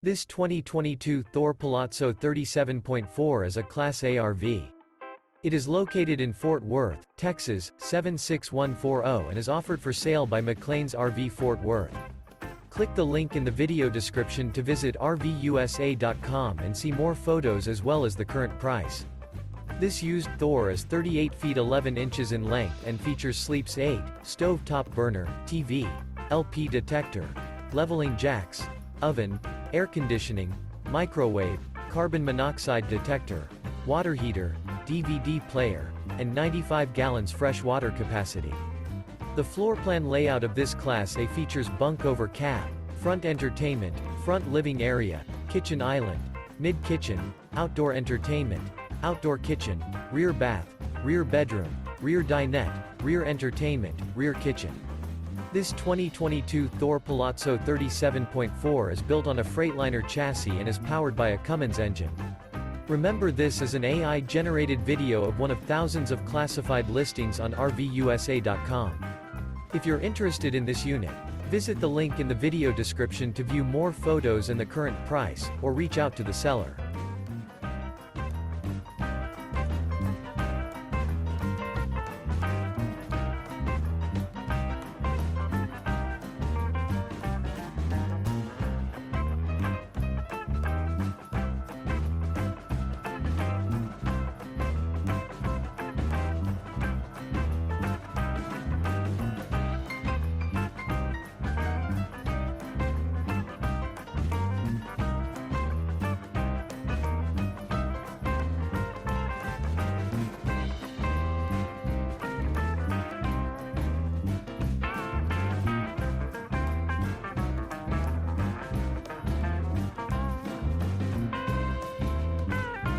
This 2022 Thor PALAZZO 37.4 is a Class A RV. It is located in Fort Worth, Texas, 76140 and is offered for sale by McClain's RV Fort Worth. Click the link in the video description to visit RVUSA.com and see more photos as well as the current price. This used Thor is 38 feet 11 inches in length and features Sleeps 8, stove-top burner, TV, LP detector, leveling jacks, oven, air conditioning, microwave, carbon monoxide detector, water heater, DVD player, and 95 gallons fresh water capacity. The floor plan layout of this Class A features bunk over cab, front entertainment, front living area, kitchen island, mid-kitchen, outdoor entertainment, outdoor kitchen, rear bath, rear bedroom, rear dinette, rear entertainment, rear kitchen. This 2022 Thor PALAZZO 37.4 is built on a Freightliner chassis and is powered by a Cummins engine. Remember, this is an AI-generated video of one of thousands of classified listings on RVUSA.com. If you're interested in this unit, visit the link in the video description to view more photos and the current price, or reach out to the seller.